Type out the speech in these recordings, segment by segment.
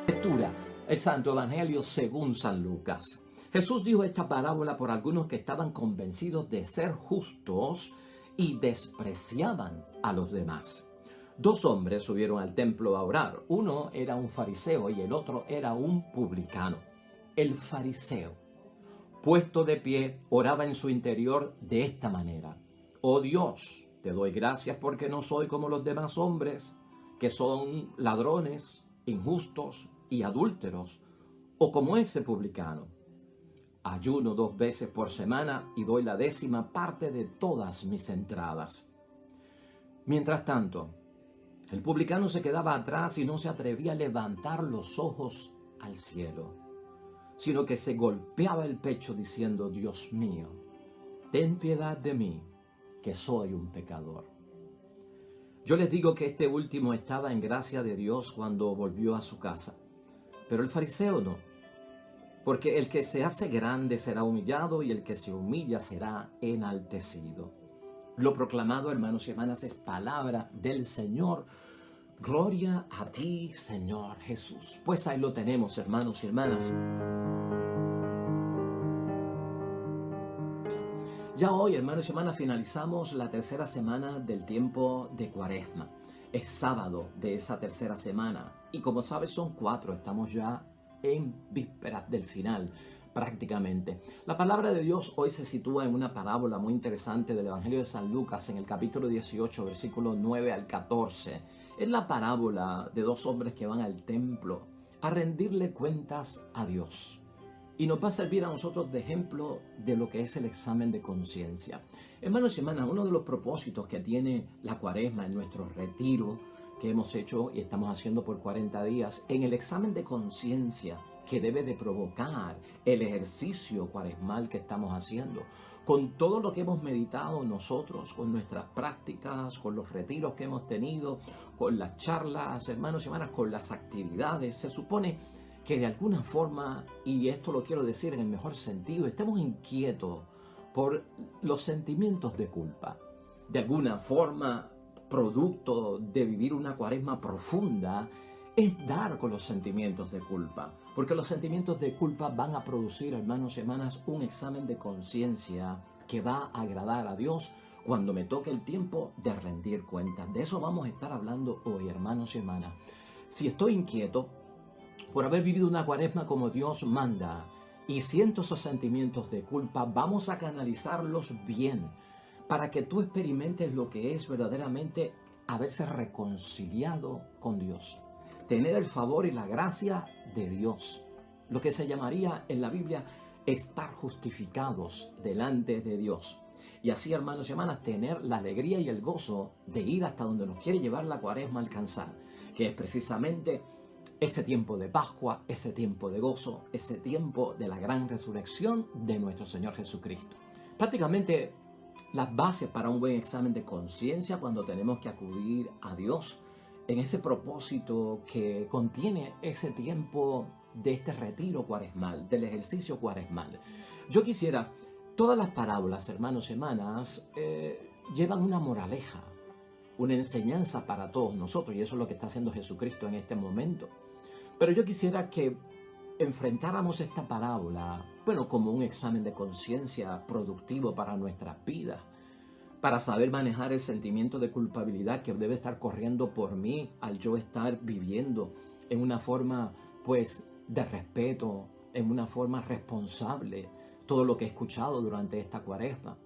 Lectura, el Santo Evangelio según San Lucas. Jesús dijo esta parábola por algunos que estaban convencidos de ser justos y despreciaban a los demás. Dos hombres subieron al templo a orar. Uno era un fariseo y el otro era un publicano. El fariseo, puesto de pie, oraba en su interior de esta manera: Oh Dios, te doy gracias porque no soy como los demás hombres, que son ladrones, injustos y adúlteros, o como ese publicano. Ayuno 2 veces por semana y doy la 10ª parte de todas mis entradas. Mientras tanto, el publicano se quedaba atrás y no se atrevía a levantar los ojos al cielo, sino que se golpeaba el pecho diciendo: Dios mío, ten piedad de mí, que soy un pecador. Yo les digo que este último estaba en gracia de Dios cuando volvió a su casa, pero el fariseo no, porque el que se hace grande será humillado y el que se humilla será enaltecido. Lo proclamado, hermanos y hermanas, es palabra del Señor. Gloria a ti, Señor Jesús. Pues ahí lo tenemos, hermanos y hermanas. Ya hoy, hermanos y hermanas, finalizamos la tercera semana del tiempo de Cuaresma. Es sábado de esa tercera semana y como sabes son 4, estamos ya en vísperas del final prácticamente. La palabra de Dios hoy se sitúa en una parábola muy interesante del Evangelio de San Lucas en el capítulo 18, versículos 9 al 14. Es la parábola de dos hombres que van al templo a rendirle cuentas a Dios. Y nos va a servir a nosotros de ejemplo de lo que es el examen de conciencia. Hermanos y hermanas, uno de los propósitos que tiene la Cuaresma en nuestro retiro que hemos hecho y estamos haciendo por 40 días, en el examen de conciencia que debe de provocar el ejercicio cuaresmal que estamos haciendo, con todo lo que hemos meditado nosotros, con nuestras prácticas, con los retiros que hemos tenido, con las charlas, hermanos y hermanas, con las actividades, se supone que de alguna forma, y esto lo quiero decir en el mejor sentido, estemos inquietos por los sentimientos de culpa. De alguna forma, producto de vivir una cuaresma profunda, es dar con los sentimientos de culpa. Porque los sentimientos de culpa van a producir, hermanos y hermanas, un examen de conciencia que va a agradar a Dios cuando me toque el tiempo de rendir cuentas. De eso vamos a estar hablando hoy, hermanos y hermanas. Si estoy inquieto por haber vivido una cuaresma como Dios manda y siento esos sentimientos de culpa, vamos a canalizarlos bien para que tú experimentes lo que es verdaderamente haberse reconciliado con Dios, tener el favor y la gracia de Dios, lo que se llamaría en la Biblia estar justificados delante de Dios. Y así, hermanos y hermanas, tener la alegría y el gozo de ir hasta donde nos quiere llevar la cuaresma a alcanzar, que es precisamente ese tiempo de Pascua, ese tiempo de gozo, ese tiempo de la gran resurrección de nuestro Señor Jesucristo. Prácticamente las bases para un buen examen de conciencia cuando tenemos que acudir a Dios en ese propósito que contiene ese tiempo de este retiro cuaresmal, del ejercicio cuaresmal. Yo quisiera, todas las parábolas, hermanos y hermanas, llevan una moraleja, una enseñanza para todos nosotros, y eso es lo que está haciendo Jesucristo en este momento. Pero yo quisiera que enfrentáramos esta parábola, como un examen de conciencia productivo para nuestras vidas, para saber manejar el sentimiento de culpabilidad que debe estar corriendo por mí al yo estar viviendo en una forma, de respeto, en una forma responsable, todo lo que he escuchado durante esta cuaresma.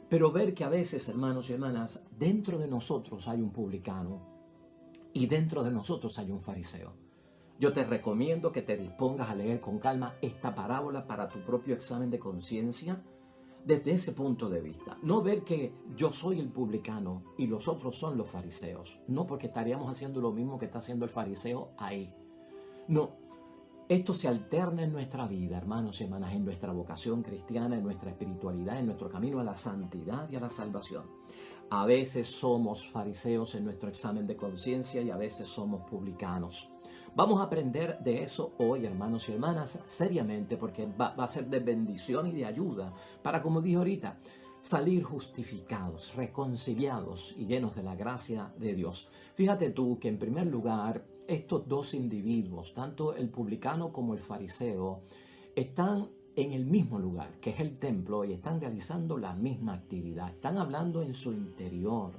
Pero ver que a veces, hermanos y hermanas, dentro de nosotros hay un publicano y dentro de nosotros hay un fariseo. Yo te recomiendo que te dispongas a leer con calma esta parábola para tu propio examen de conciencia desde ese punto de vista. No ver que yo soy el publicano y los otros son los fariseos. No, porque estaríamos haciendo lo mismo que está haciendo el fariseo ahí. No, esto se alterna en nuestra vida, hermanos y hermanas, en nuestra vocación cristiana, en nuestra espiritualidad, en nuestro camino a la santidad y a la salvación. A veces somos fariseos en nuestro examen de conciencia y a veces somos publicanos. Vamos a aprender de eso hoy, hermanos y hermanas, seriamente, porque va a ser de bendición y de ayuda para, como dije ahorita, salir justificados, reconciliados y llenos de la gracia de Dios. Fíjate tú que en primer lugar, estos dos individuos, tanto el publicano como el fariseo, están en el mismo lugar, que es el templo, y están realizando la misma actividad. Están hablando en su interior,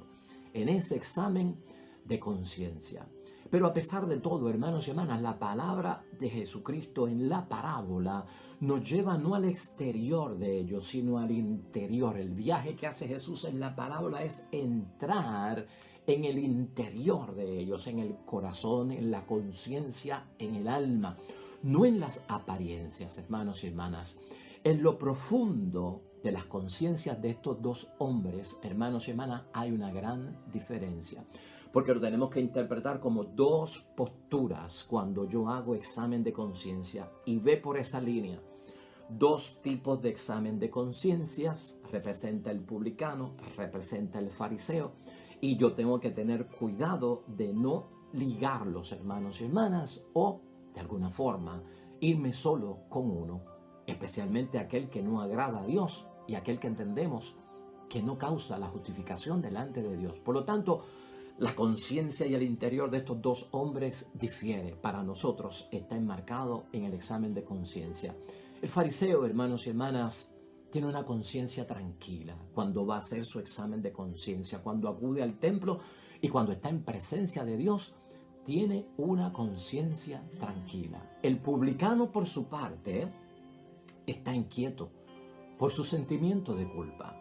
en ese examen de conciencia. Pero a pesar de todo, hermanos y hermanas, la palabra de Jesucristo en la parábola nos lleva no al exterior de ellos, sino al interior. El viaje que hace Jesús en la parábola es entrar en el interior de ellos, en el corazón, en la conciencia, en el alma, no en las apariencias, hermanos y hermanas. En lo profundo de las conciencias de estos dos hombres, hermanos y hermanas, hay una gran diferencia. Porque lo tenemos que interpretar como dos posturas cuando yo hago examen de conciencia, y ve por esa línea. Dos tipos de examen de conciencias, representa el publicano, representa el fariseo, y yo tengo que tener cuidado de no ligarlos, hermanos y hermanas, o de alguna forma irme solo con uno, especialmente aquel que no agrada a Dios y aquel que entendemos que no causa la justificación delante de Dios. Por lo tanto, la conciencia y el interior de estos dos hombres difiere. Para nosotros está enmarcado en el examen de conciencia. El fariseo, hermanos y hermanas, tiene una conciencia tranquila cuando va a hacer su examen de conciencia, cuando acude al templo y cuando está en presencia de Dios, tiene una conciencia tranquila. El publicano, por su parte, está inquieto por su sentimiento de culpa.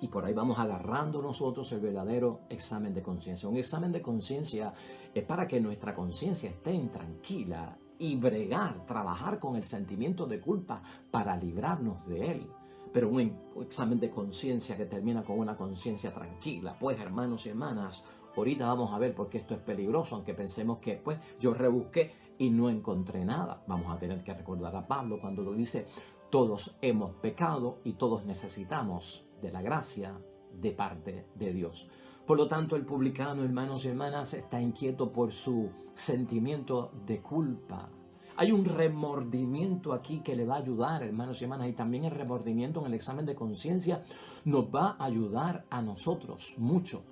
Y por ahí vamos agarrando nosotros el verdadero examen de conciencia. Un examen de conciencia es para que nuestra conciencia esté tranquila y bregar, trabajar con el sentimiento de culpa para librarnos de él. Pero un examen de conciencia que termina con una conciencia tranquila, pues hermanos y hermanas, ahorita vamos a ver por qué esto es peligroso, aunque pensemos que pues yo rebusqué y no encontré nada. Vamos a tener que recordar a Pablo cuando lo dice: todos hemos pecado y todos necesitamos de la gracia de parte de Dios. Por lo tanto, el publicano, hermanos y hermanas, está inquieto por su sentimiento de culpa. Hay un remordimiento aquí que le va a ayudar, hermanos y hermanas, y también el remordimiento en el examen de conciencia nos va a ayudar a nosotros mucho.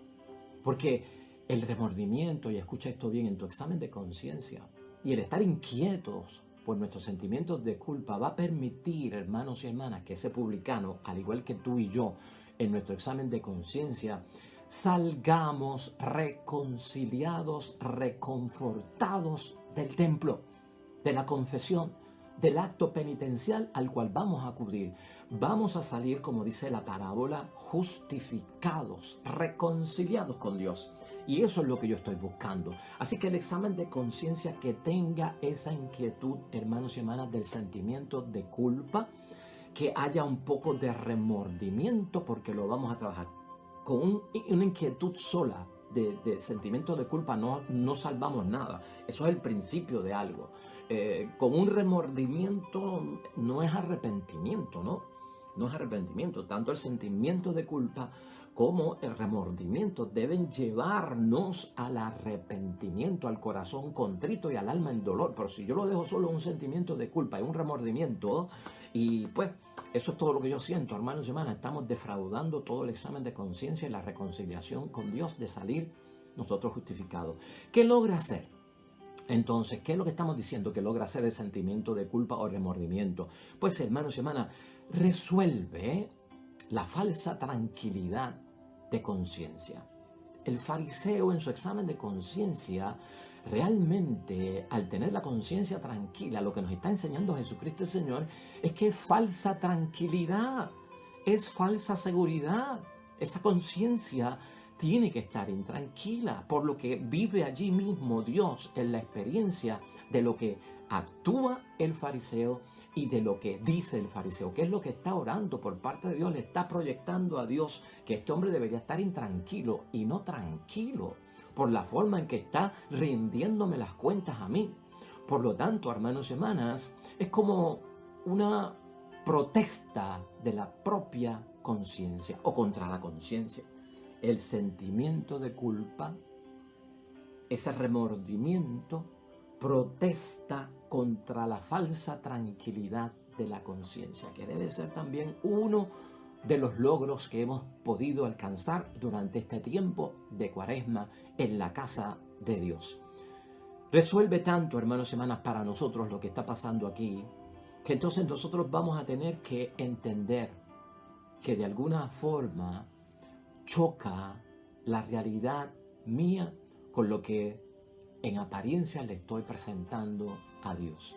Porque el remordimiento, y escucha esto bien, en tu examen de conciencia, y el estar inquietos por nuestros sentimientos de culpa va a permitir, hermanos y hermanas, que ese publicano, al igual que tú y yo, en nuestro examen de conciencia, salgamos reconciliados, reconfortados del templo, de la confesión, del acto penitencial al cual vamos a acudir. Vamos a salir, como dice la parábola, justificados, reconciliados con Dios. Y eso es lo que yo estoy buscando. Así que el examen de conciencia que tenga esa inquietud, hermanos y hermanas, del sentimiento de culpa, que haya un poco de remordimiento, porque lo vamos a trabajar. Con una inquietud sola de sentimiento de culpa no salvamos nada. Eso es el principio de algo. Con un remordimiento no es arrepentimiento, ¿no? No es arrepentimiento. Tanto el sentimiento de culpa como el remordimiento deben llevarnos al arrepentimiento, al corazón contrito y al alma en dolor. Pero si yo lo dejo solo un sentimiento de culpa y un remordimiento, y pues eso es todo lo que yo siento, hermanos y hermanas, estamos defraudando todo el examen de conciencia y la reconciliación con Dios, de salir nosotros justificados. ¿Qué logra hacer? Entonces, ¿qué es lo que estamos diciendo que logra hacer el sentimiento de culpa o remordimiento? Pues, hermanos y hermanas, resuelve la falsa tranquilidad de conciencia. El fariseo, en su examen de conciencia, realmente, al tener la conciencia tranquila, lo que nos está enseñando Jesucristo el Señor es que es falsa tranquilidad, es falsa seguridad. Esa conciencia tiene que estar intranquila, por lo que vive allí mismo Dios en la experiencia de lo que actúa el fariseo y de lo que dice el fariseo, que es lo que está orando por parte de Dios. Le está proyectando a Dios que este hombre debería estar intranquilo y no tranquilo por la forma en que está rindiéndome las cuentas a mí. Por lo tanto, hermanos y hermanas, es como una protesta de la propia conciencia o contra la conciencia. El sentimiento de culpa, ese remordimiento, protesta contra la falsa tranquilidad de la conciencia, que debe ser también uno de los logros que hemos podido alcanzar durante este tiempo de Cuaresma en la casa de Dios. Resuelve tanto, hermanos y hermanas, para nosotros lo que está pasando aquí, que entonces nosotros vamos a tener que entender que de alguna forma choca la realidad mía con lo que en apariencia le estoy presentando a Dios.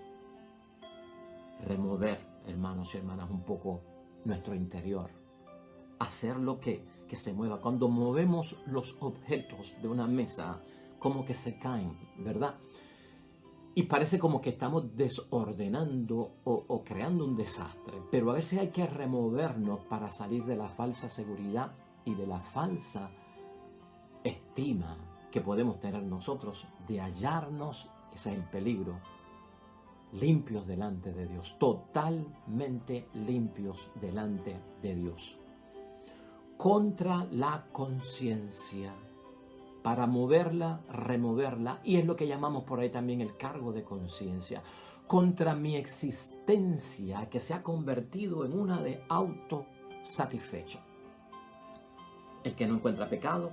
Remover, hermanos y hermanas, un poco nuestro interior. Hacer lo que se mueva. Cuando movemos los objetos de una mesa, como que se caen, ¿verdad? Y parece como que estamos desordenando o creando un desastre. Pero a veces hay que removernos para salir de la falsa seguridad y de la falsa estima que podemos tener nosotros de hallarnos, ese es el peligro, limpios delante de Dios, totalmente limpios delante de Dios. Contra la conciencia, para moverla, removerla, y es lo que llamamos por ahí también el cargo de conciencia, contra mi existencia que se ha convertido en una de autosatisfecha. El que no encuentra pecado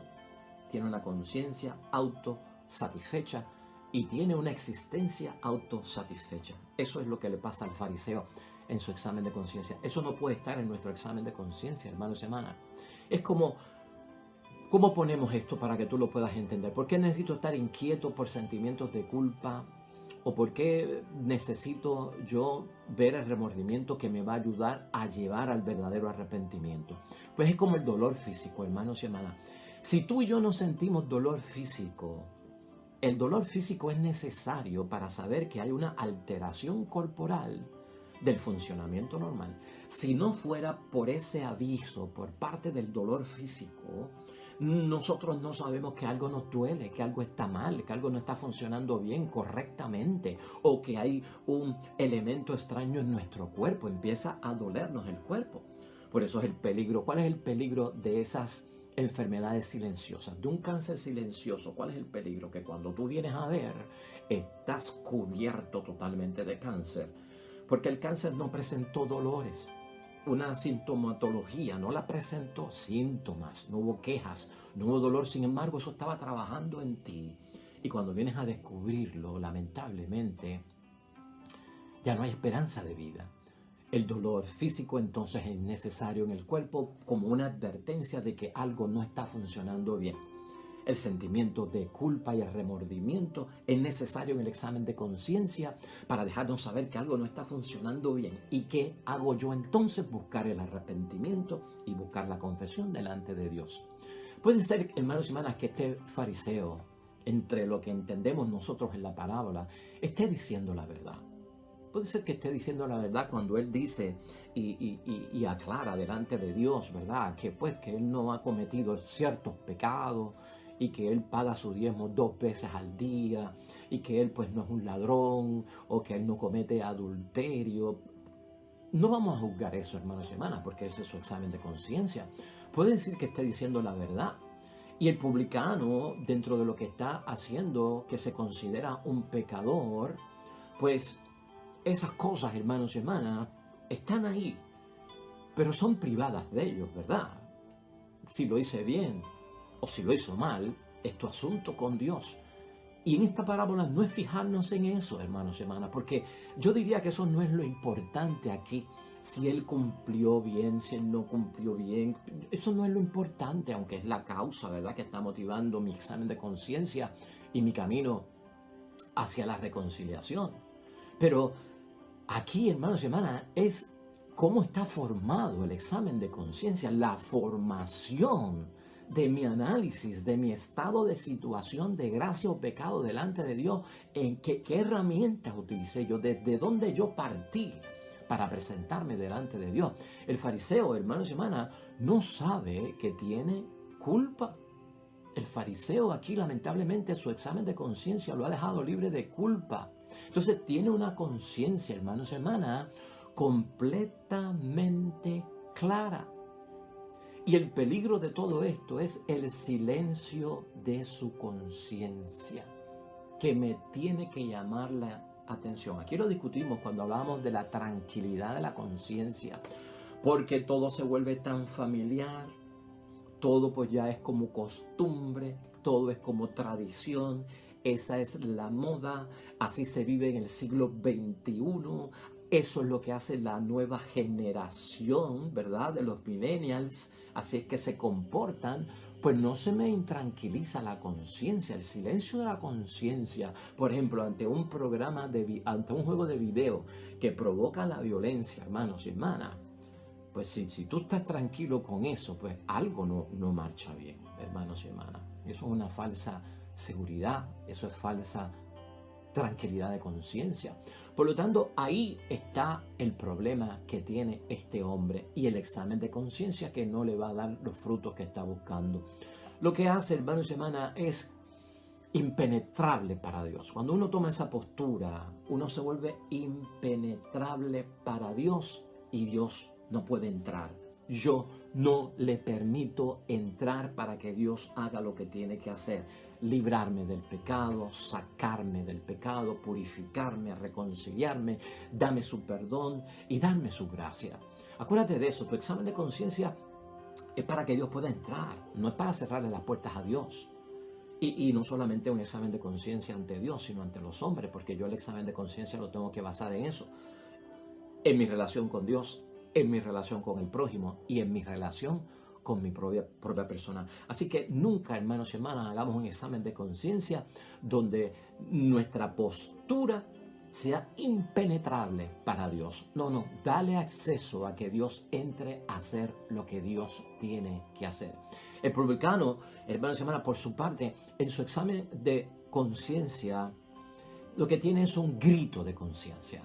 tiene una conciencia autosatisfecha y tiene una existencia autosatisfecha. Eso es lo que le pasa al fariseo en su examen de conciencia. Eso no puede estar en nuestro examen de conciencia, hermanos y hermanas. Es como, ¿cómo ponemos esto para que tú lo puedas entender? ¿Por qué necesito estar inquieto por sentimientos de culpa? ¿O por qué necesito yo ver el remordimiento que me va a ayudar a llevar al verdadero arrepentimiento? Pues es como el dolor físico, hermanos y hermanas. Si tú y yo no sentimos dolor físico, el dolor físico es necesario para saber que hay una alteración corporal del funcionamiento normal. Si no fuera por ese aviso, por parte del dolor físico, nosotros no sabemos que algo nos duele, que algo está mal, que algo no está funcionando bien, correctamente, o que hay un elemento extraño en nuestro cuerpo, empieza a dolernos el cuerpo. Por eso es el peligro. ¿Cuál es el peligro de esas enfermedades silenciosas, de un cáncer silencioso? ¿Cuál es el peligro? Que cuando tú vienes a ver, estás cubierto totalmente de cáncer, porque el cáncer no presentó dolores, una sintomatología, no la presentó, síntomas, no hubo quejas, no hubo dolor. Sin embargo, eso estaba trabajando en ti, y cuando vienes a descubrirlo, lamentablemente, ya no hay esperanza de vida. El dolor físico entonces es necesario en el cuerpo como una advertencia de que algo no está funcionando bien. El sentimiento de culpa y el remordimiento es necesario en el examen de conciencia para dejarnos saber que algo no está funcionando bien. ¿Y qué hago yo entonces? Buscar el arrepentimiento y buscar la confesión delante de Dios. Puede ser, hermanos y hermanas, que este fariseo, entre lo que entendemos nosotros en la parábola, esté diciendo la verdad. Puede ser que esté diciendo la verdad cuando él dice y aclara delante de Dios, ¿verdad? Que pues que él no ha cometido ciertos pecados y que él paga su diezmo 2 veces al día y que él pues no es un ladrón o que él no comete adulterio. No vamos a juzgar eso, hermanos y hermanas, porque ese es su examen de conciencia. Puede decir que esté diciendo la verdad. Y el publicano, dentro de lo que está haciendo, que se considera un pecador, pues esas cosas, hermanos y hermanas, están ahí, pero son privadas de ellos, ¿verdad? Si lo hice bien o si lo hizo mal, es tu asunto con Dios. Y en esta parábola no es fijarnos en eso, hermanos y hermanas, porque yo diría que eso no es lo importante aquí. Si él cumplió bien, si él no cumplió bien, eso no es lo importante, aunque es la causa, ¿verdad?, que está motivando mi examen de conciencia y mi camino hacia la reconciliación. Pero aquí, hermanos y hermanas, es cómo está formado el examen de conciencia, la formación de mi análisis, de mi estado de situación de gracia o pecado delante de Dios, en qué herramientas utilicé yo, desde dónde yo partí para presentarme delante de Dios. El fariseo, hermanos y hermanas, no sabe que tiene culpa. El fariseo aquí, lamentablemente, su examen de conciencia lo ha dejado libre de culpa. Entonces tiene una conciencia, hermanos y hermanas, completamente clara. Y el peligro de todo esto es el silencio de su conciencia, que me tiene que llamar la atención. Aquí lo discutimos cuando hablamos de la tranquilidad de la conciencia, porque todo se vuelve tan familiar, todo pues ya es como costumbre, todo es como tradición, esa es la moda, así se vive en el siglo XXI, eso es lo que hace la nueva generación, ¿verdad? De los millennials, así es que se comportan. Pues no se me intranquiliza la conciencia, el silencio de la conciencia. Por ejemplo, ante un programa ante un juego de video que provoca la violencia, hermanos y hermanas, pues si tú estás tranquilo con eso, pues algo no marcha bien, hermanos y hermanas. Eso es una falsa seguridad, eso es falsa tranquilidad de conciencia. Por lo tanto, ahí está el problema que tiene este hombre y el examen de conciencia que no le va a dar los frutos que está buscando. Lo que hace, hermanos y hermanas, es impenetrable para Dios. Cuando uno toma esa postura, uno se vuelve impenetrable para Dios y Dios no puede entrar. Yo no le permito entrar para que Dios haga lo que tiene que hacer. Librarme del pecado, sacarme del pecado, purificarme, reconciliarme, dame su perdón y darme su gracia. Acuérdate de eso, tu examen de conciencia es para que Dios pueda entrar, no es para cerrarle las puertas a Dios. Y no solamente un examen de conciencia ante Dios, sino ante los hombres, porque yo el examen de conciencia lo tengo que basar en eso, en mi relación con Dios, en mi relación con el prójimo y en mi relación con mi propia persona. Así que nunca, hermanos y hermanas, hagamos un examen de conciencia donde nuestra postura sea impenetrable para Dios. No, dale acceso a que Dios entre a hacer lo que Dios tiene que hacer. El publicano, hermanos y hermanas, por su parte, en su examen de conciencia, lo que tiene es un grito de conciencia.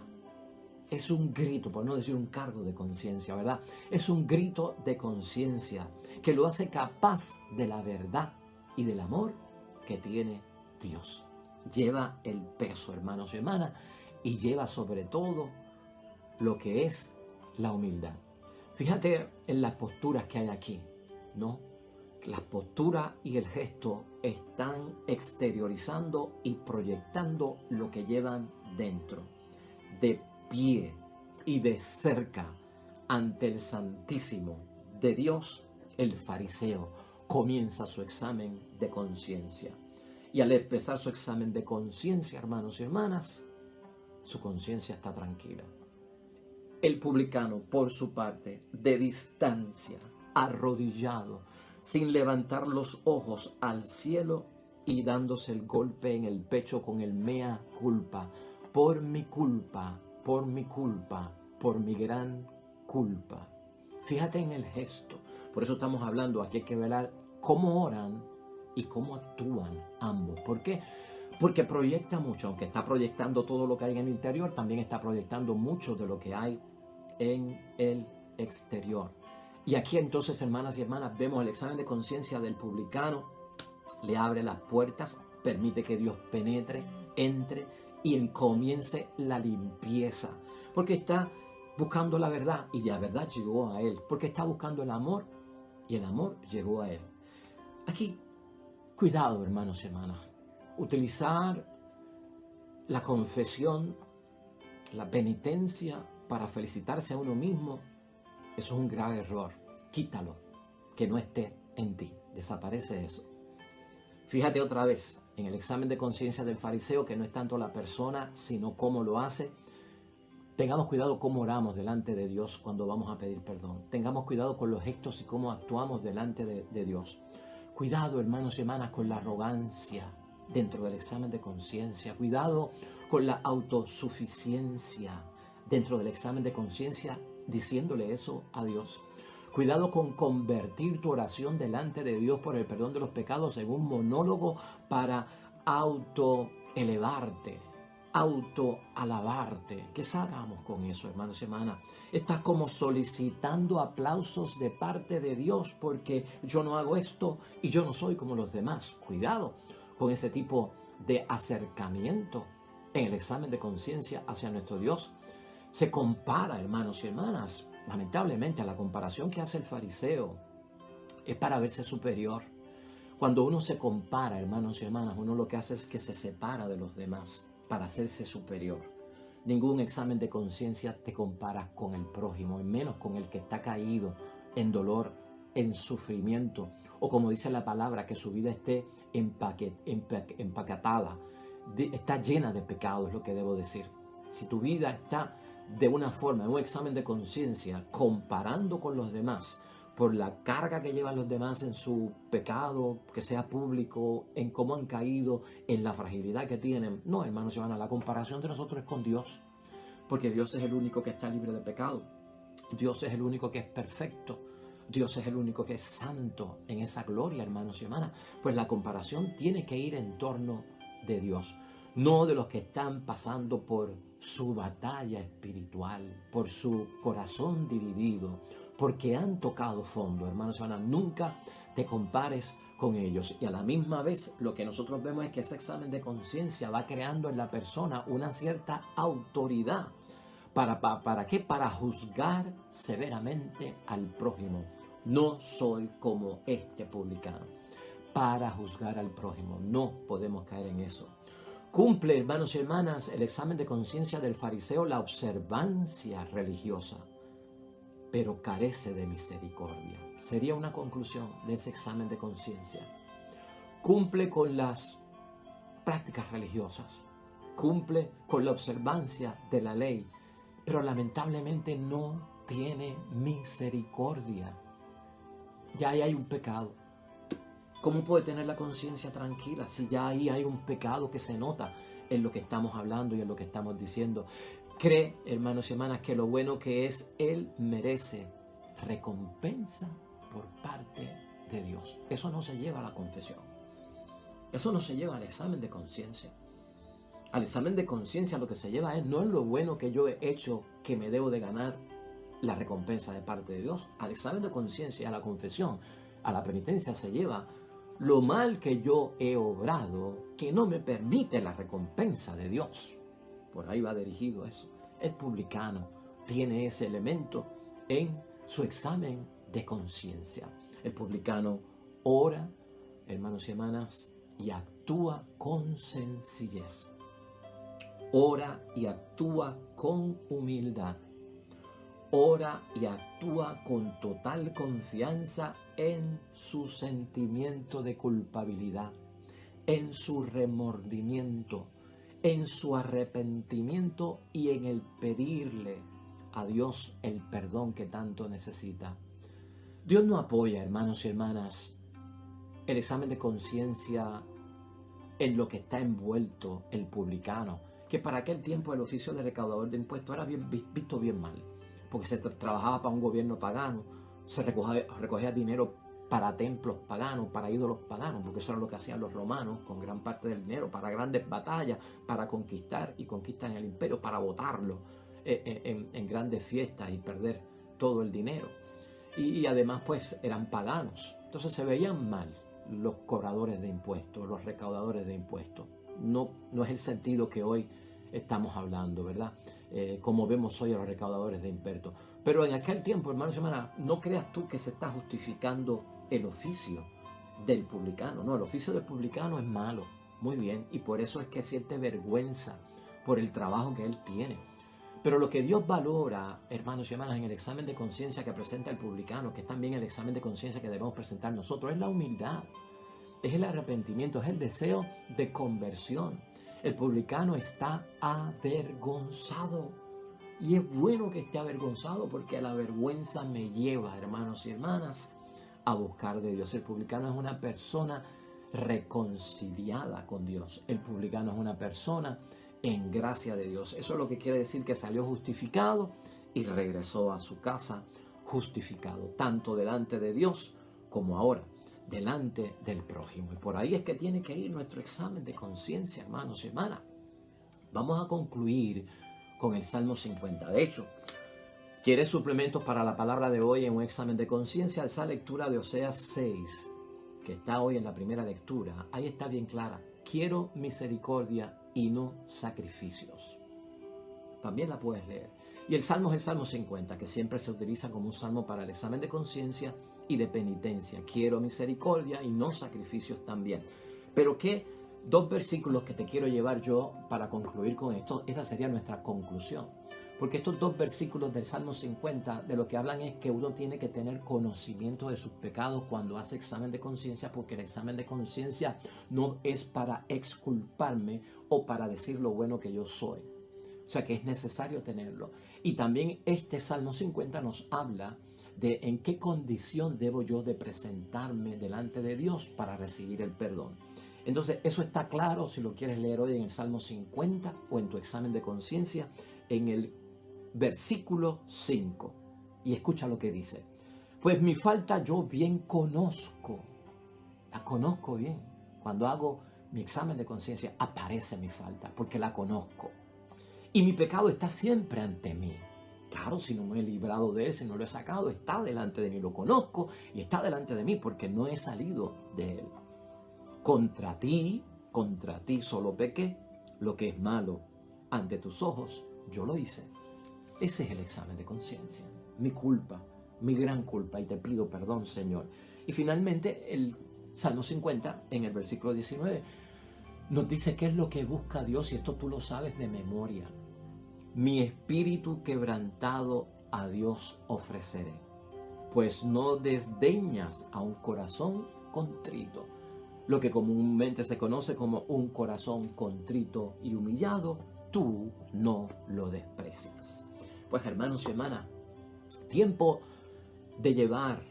Es un grito, por no decir un cargo de conciencia, ¿verdad? Es un grito de conciencia que lo hace capaz de la verdad y del amor que tiene Dios. Lleva el peso, hermanos y hermanas, y lleva sobre todo lo que es la humildad. Fíjate en las posturas que hay aquí, ¿no? Las posturas y el gesto están exteriorizando y proyectando lo que llevan dentro. De pie y de cerca ante el Santísimo de Dios, el fariseo comienza su examen de conciencia. Y al empezar su examen de conciencia, hermanos y hermanas, su conciencia está tranquila. El publicano, por su parte, de distancia, arrodillado, sin levantar los ojos al cielo y dándose el golpe en el pecho con el mea culpa, por mi culpa, por mi culpa, por mi gran culpa. Fíjate en el gesto. Por eso estamos hablando, aquí hay que ver cómo oran y cómo actúan ambos. ¿Por qué? Porque proyecta mucho, aunque está proyectando todo lo que hay en el interior, también está proyectando mucho de lo que hay en el exterior. Y aquí entonces, hermanas y hermanas, vemos el examen de conciencia del publicano, le abre las puertas, permite que Dios penetre, entre y comience la limpieza, porque está buscando la verdad y la verdad llegó a él, porque está buscando el amor y el amor llegó a él. Aquí, cuidado, hermanos y hermanas, utilizar la confesión, la penitencia para felicitarse a uno mismo, eso es un grave error. Quítalo, que no esté en ti, desaparece eso. Fíjate otra vez en el examen de conciencia del fariseo, que no es tanto la persona, sino cómo lo hace. Tengamos cuidado cómo oramos delante de Dios cuando vamos a pedir perdón. Tengamos cuidado con los gestos y cómo actuamos delante de Dios. Cuidado, hermanos y hermanas, con la arrogancia dentro del examen de conciencia. Cuidado con la autosuficiencia dentro del examen de conciencia, diciéndole eso a Dios. Cuidado con convertir tu oración delante de Dios por el perdón de los pecados en un monólogo para autoelevarte, autoalabarte. ¿Qué hagamos con eso, hermanos y hermanas? Estás como solicitando aplausos de parte de Dios porque yo no hago esto y yo no soy como los demás. Cuidado con ese tipo de acercamiento en el examen de conciencia hacia nuestro Dios. Se compara, hermanos y hermanas, lamentablemente, a la comparación que hace el fariseo es para verse superior. Cuando uno se compara, hermanos y hermanas, uno lo que hace es que se separa de los demás para hacerse superior. Ningún examen de conciencia te comparas con el prójimo, y menos con el que está caído en dolor, en sufrimiento, o como dice la palabra, que su vida esté empaquetada, está llena de pecado, es lo que debo decir. Si tu vida está de una forma, en un examen de conciencia, comparando con los demás, por la carga que llevan los demás en su pecado, que sea público, en cómo han caído, en la fragilidad que tienen. No, hermanos y hermanas, la comparación de nosotros es con Dios, porque Dios es el único que está libre de pecado. Dios es el único que es perfecto. Dios es el único que es santo en esa gloria, hermanos y hermanas. Pues la comparación tiene que ir en torno de Dios, no de los que están pasando por su batalla espiritual, por su corazón dividido, porque han tocado fondo, hermanos y hermanas. Nunca te compares con ellos. Y a la misma vez lo que nosotros vemos es que ese examen de conciencia va creando en la persona una cierta autoridad. ¿Para qué? Para juzgar severamente al prójimo. No soy como este publicano. Para juzgar al prójimo. No podemos caer en eso. Cumple, hermanos y hermanas, el examen de conciencia del fariseo la observancia religiosa, pero carece de misericordia. Sería una conclusión de ese examen de conciencia. Cumple con las prácticas religiosas, cumple con la observancia de la ley, pero lamentablemente no tiene misericordia. Ya ahí hay un pecado. ¿Cómo puede tener la conciencia tranquila si ya ahí hay un pecado que se nota en lo que estamos hablando y en lo que estamos diciendo? Cree, hermanos y hermanas, que lo bueno que es, él merece recompensa por parte de Dios. Eso no se lleva a la confesión. Eso no se lleva al examen de conciencia. Al examen de conciencia lo que se lleva no es lo bueno que yo he hecho que me debo de ganar la recompensa de parte de Dios. Al examen de conciencia, a la confesión, a la penitencia se lleva lo mal que yo he obrado que no me permite la recompensa de Dios. Por ahí va dirigido eso. El publicano tiene ese elemento en su examen de conciencia. El publicano ora, hermanos y hermanas, y actúa con sencillez. Ora y actúa con humildad. Ora y actúa con total confianza en su sentimiento de culpabilidad, en su remordimiento, en su arrepentimiento y en el pedirle a Dios el perdón que tanto necesita. Dios no apoya, hermanos y hermanas, el examen de conciencia en lo que está envuelto el publicano, que para aquel tiempo el oficio de recaudador de impuestos era visto bien mal, porque se trabajaba para un gobierno pagano, se recogía dinero para templos paganos, para ídolos paganos, porque eso era lo que hacían los romanos con gran parte del dinero, para grandes batallas, para conquistar y conquistar el imperio, para botarlo en grandes fiestas y perder todo el dinero. Y además pues eran paganos, entonces se veían mal los cobradores de impuestos, los recaudadores de impuestos. No es el sentido que hoy estamos hablando, ¿verdad? Como vemos hoy a los recaudadores de impuestos. Pero en aquel tiempo, hermanos y hermanas, no creas tú que se está justificando el oficio del publicano. No, el oficio del publicano es malo, muy bien, y por eso es que siente vergüenza por el trabajo que él tiene. Pero lo que Dios valora, hermanos y hermanas, en el examen de conciencia que presenta el publicano, que es también el examen de conciencia que debemos presentar nosotros, es la humildad, es el arrepentimiento, es el deseo de conversión. El publicano está avergonzado. Y es bueno que esté avergonzado porque la vergüenza me lleva, hermanos y hermanas, a buscar de Dios. El publicano es una persona reconciliada con Dios. El publicano es una persona en gracia de Dios. Eso es lo que quiere decir que salió justificado y regresó a su casa justificado, tanto delante de Dios como ahora delante del prójimo. Y por ahí es que tiene que ir nuestro examen de conciencia, hermanos y hermanas. Vamos a concluir con el Salmo 50. De hecho, ¿quieres suplementos para la palabra de hoy en un examen de conciencia? Esa lectura de Oseas 6, que está hoy en la primera lectura, ahí está bien clara. Quiero misericordia y no sacrificios. También la puedes leer. Y el Salmo es el Salmo 50, que siempre se utiliza como un salmo para el examen de conciencia y de penitencia. Quiero misericordia y no sacrificios también. Pero ¿qué dos versículos que te quiero llevar yo para concluir con esto. Esta sería nuestra conclusión. Porque estos dos versículos del Salmo 50 de lo que hablan es que uno tiene que tener conocimiento de sus pecados cuando hace examen de conciencia, porque el examen de conciencia no es para exculparme o para decir lo bueno que yo soy. O sea que es necesario tenerlo. Y también este Salmo 50 nos habla de en qué condición debo yo de presentarme delante de Dios para recibir el perdón. Entonces eso está claro si lo quieres leer hoy en el Salmo 50 o en tu examen de conciencia en el versículo 5. Y escucha lo que dice. Pues mi falta yo bien conozco. La conozco bien. Cuando hago mi examen de conciencia aparece mi falta porque la conozco. Y mi pecado está siempre ante mí. Claro, si no me he librado de él, si no lo he sacado, está delante de mí, lo conozco y está delante de mí porque no he salido de él. Contra ti solo pequé, lo que es malo ante tus ojos, yo lo hice. Ese es el examen de conciencia, mi culpa, mi gran culpa, y te pido perdón, Señor. Y finalmente el Salmo 50, en el versículo 19, nos dice qué es lo que busca Dios, y esto tú lo sabes de memoria. Mi espíritu quebrantado a Dios ofreceré, pues no desdeñas a un corazón contrito. Lo que comúnmente se conoce como un corazón contrito y humillado, tú no lo desprecias. Pues hermanos y hermanas, tiempo de llevar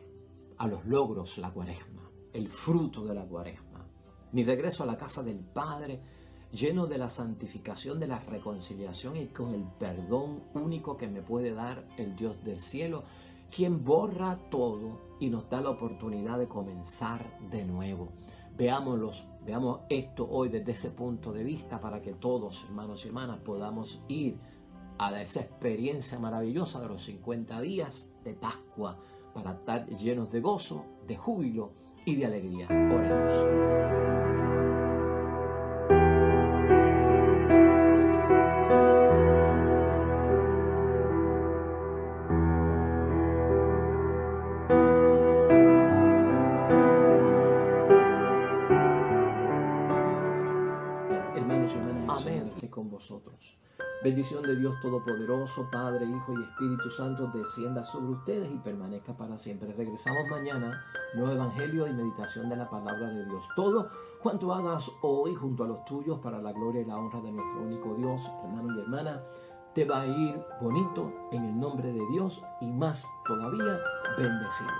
a los logros la cuaresma, el fruto de la cuaresma. Mi regreso a la casa del Padre, lleno de la santificación, de la reconciliación y con el perdón único que me puede dar el Dios del cielo, quien borra todo y nos da la oportunidad de comenzar de nuevo. Veamos esto hoy desde ese punto de vista para que todos, hermanos y hermanas, podamos ir a esa experiencia maravillosa de los 50 días de Pascua para estar llenos de gozo, de júbilo y de alegría. Oremos. Hermanos y hermanas, el Señor esté con vosotros. Bendición de Dios Todopoderoso, Padre, Hijo y Espíritu Santo, descienda sobre ustedes y permanezca para siempre. Regresamos mañana, nuevo evangelio y meditación de la palabra de Dios. Todo cuanto hagas hoy junto a los tuyos para la gloria y la honra de nuestro único Dios, hermano y hermana, te va a ir bonito en el nombre de Dios y más todavía bendecido.